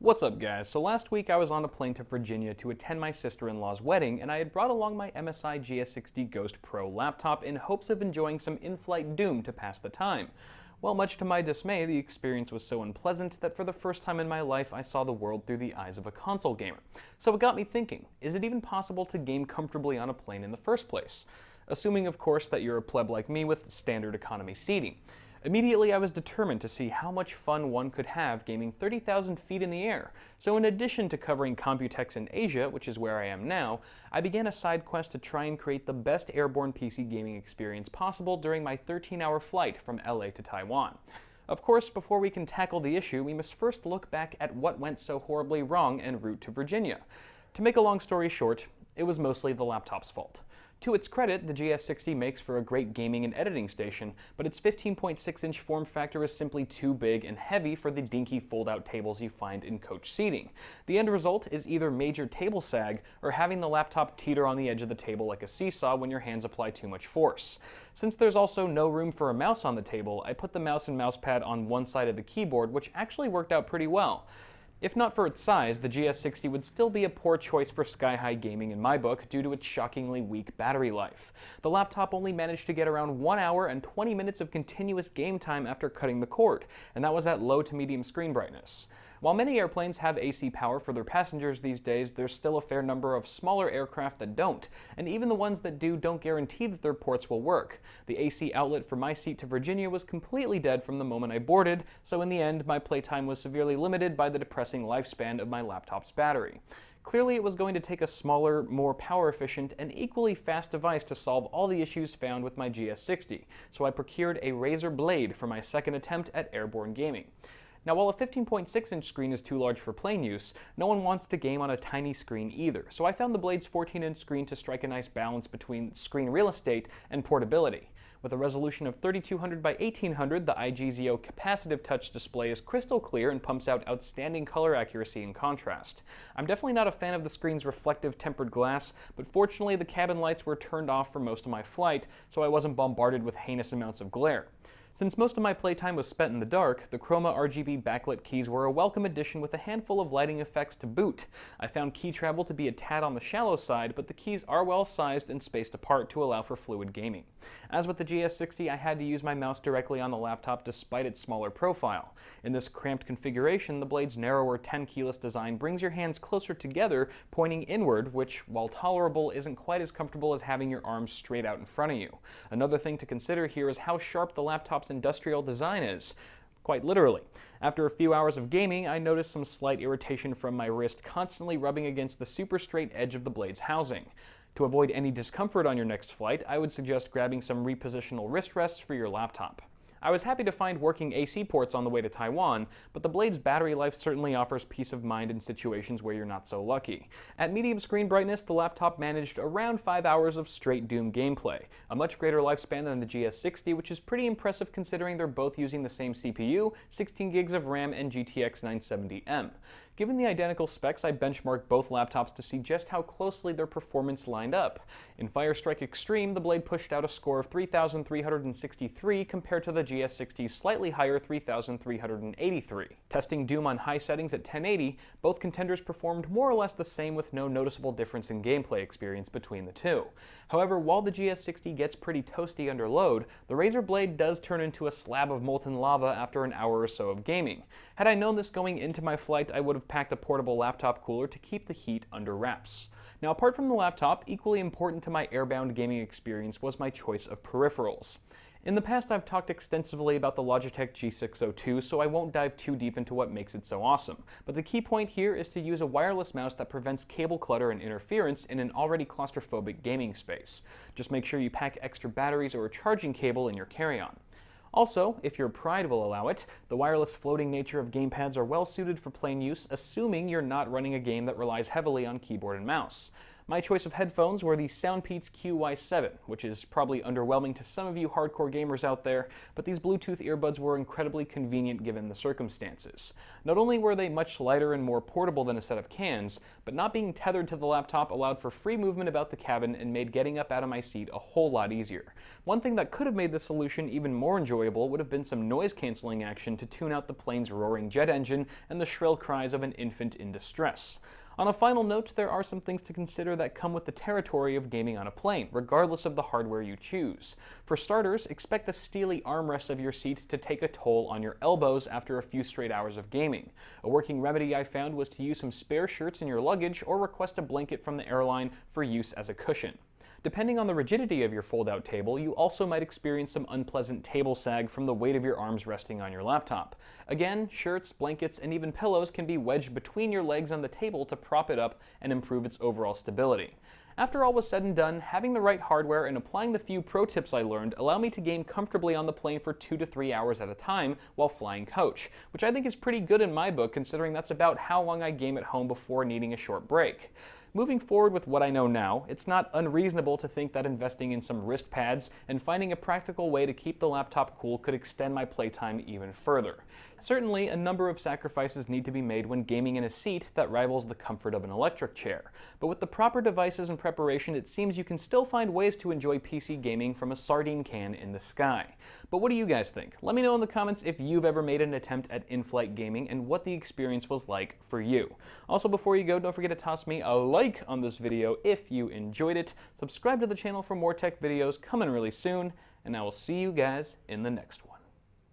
What's up, guys? So last week I was on a plane to Virginia to attend my sister-in-law's wedding, and I had brought along my MSI GS60 Ghost Pro laptop in hopes of enjoying some in-flight Doom to pass the time. Well, much to my dismay, the experience was so unpleasant that for the first time in my life I saw the world through the eyes of a console gamer. So it got me thinking, is it even possible to game comfortably on a plane in the first place? Assuming, of course, that you're a pleb like me with standard economy seating. Immediately, I was determined to see how much fun one could have gaming 30,000 feet in the air. So in addition to covering Computex in Asia, which is where I am now, I began a side quest to try and create the best airborne PC gaming experience possible during my 13-hour flight from LA to Taiwan. Of course, before we can tackle the issue, we must first look back at what went so horribly wrong en route to Virginia. To make a long story short, it was mostly the laptop's fault. To its credit, the GS60 makes for a great gaming and editing station, but its 15.6-inch form factor is simply too big and heavy for the dinky fold-out tables you find in coach seating. The end result is either major table sag or having the laptop teeter on the edge of the table like a seesaw when your hands apply too much force. Since there's also no room for a mouse on the table, I put the mouse and mousepad on one side of the keyboard, which actually worked out pretty well. If not for its size, the GS60 would still be a poor choice for sky-high gaming in my book due to its shockingly weak battery life. The laptop only managed to get around 1 hour and 20 minutes of continuous game time after cutting the cord, and that was at low to medium screen brightness. While many airplanes have AC power for their passengers these days, there's still a fair number of smaller aircraft that don't, and even the ones that do don't guarantee that their ports will work. The AC outlet for my seat to Virginia was completely dead from the moment I boarded, so in the end, my playtime was severely limited by the depressing lifespan of my laptop's battery. Clearly, it was going to take a smaller, more power-efficient, and equally fast device to solve all the issues found with my GS60, so I procured a Razer Blade for my second attempt at airborne gaming. Now, while a 15.6-inch screen is too large for plane use, no one wants to game on a tiny screen either, so I found the Blade's 14-inch screen to strike a nice balance between screen real estate and portability. With a resolution of 3200 by 1800, the IGZO capacitive touch display is crystal clear and pumps out outstanding color accuracy and contrast. I'm definitely not a fan of the screen's reflective tempered glass, but fortunately the cabin lights were turned off for most of my flight, so I wasn't bombarded with heinous amounts of glare. Since most of my playtime was spent in the dark, the Chroma RGB backlit keys were a welcome addition with a handful of lighting effects to boot. I found key travel to be a tad on the shallow side, but the keys are well sized and spaced apart to allow for fluid gaming. As with the GS60, I had to use my mouse directly on the laptop despite its smaller profile. In this cramped configuration, the Blade's narrower 10-keyless design brings your hands closer together, pointing inward, which, while tolerable, isn't quite as comfortable as having your arms straight out in front of you. Another thing to consider here is how sharp the laptop's industrial design is. Quite literally. After a few hours of gaming, I noticed some slight irritation from my wrist constantly rubbing against the super straight edge of the Blade's housing. To avoid any discomfort on your next flight, I would suggest grabbing some repositional wrist rests for your laptop. I was happy to find working AC ports on the way to Taiwan, but the Blade's battery life certainly offers peace of mind in situations where you're not so lucky. At medium screen brightness, the laptop managed around 5 hours of straight Doom gameplay, a much greater lifespan than the GS60, which is pretty impressive considering they're both using the same CPU, 16 gigs of RAM, and GTX 970M. Given the identical specs, I benchmarked both laptops to see just how closely their performance lined up. In Firestrike Extreme, the Blade pushed out a score of 3,363 compared to the GS60's slightly higher 3,383. Testing Doom on high settings at 1080, both contenders performed more or less the same with no noticeable difference in gameplay experience between the two. However, while the GS60 gets pretty toasty under load, the Razer Blade does turn into a slab of molten lava after an hour or so of gaming. Had I known this going into my flight, I would have packed a portable laptop cooler to keep the heat under wraps. Now, apart from the laptop, equally important to my airbound gaming experience was my choice of peripherals. In the past, I've talked extensively about the Logitech G602, so I won't dive too deep into what makes it so awesome. But the key point here is to use a wireless mouse that prevents cable clutter and interference in an already claustrophobic gaming space. Just make sure you pack extra batteries or a charging cable in your carry-on. Also, if your pride will allow it, the wireless floating nature of gamepads are well suited for plane use, assuming you're not running a game that relies heavily on keyboard and mouse. My choice of headphones were the Soundpeats QY7, which is probably underwhelming to some of you hardcore gamers out there, but these Bluetooth earbuds were incredibly convenient given the circumstances. Not only were they much lighter and more portable than a set of cans, but not being tethered to the laptop allowed for free movement about the cabin and made getting up out of my seat a whole lot easier. One thing that could have made the solution even more enjoyable would have been some noise cancelling action to tune out the plane's roaring jet engine and the shrill cries of an infant in distress. On a final note, there are some things to consider that come with the territory of gaming on a plane, regardless of the hardware you choose. For starters, expect the steely armrest of your seat to take a toll on your elbows after a few straight hours of gaming. A working remedy I found was to use some spare shirts in your luggage or request a blanket from the airline for use as a cushion. Depending on the rigidity of your fold-out table, you also might experience some unpleasant table sag from the weight of your arms resting on your laptop. Again, shirts, blankets, and even pillows can be wedged between your legs on the table to prop it up and improve its overall stability. After all was said and done, having the right hardware and applying the few pro tips I learned allow me to game comfortably on the plane for 2 to 3 hours at a time while flying coach, which I think is pretty good in my book considering that's about how long I game at home before needing a short break. Moving forward with what I know now, it's not unreasonable to think that investing in some wrist pads and finding a practical way to keep the laptop cool could extend my playtime even further. Certainly, a number of sacrifices need to be made when gaming in a seat that rivals the comfort of an electric chair. But with the proper devices and preparation, it seems you can still find ways to enjoy PC gaming from a sardine can in the sky. But what do you guys think? Let me know in the comments if you've ever made an attempt at in-flight gaming and what the experience was like for you. Also, before you go, don't forget to toss me a like on this video if you enjoyed it. Subscribe to the channel for more tech videos coming really soon, and I will see you guys in the next one.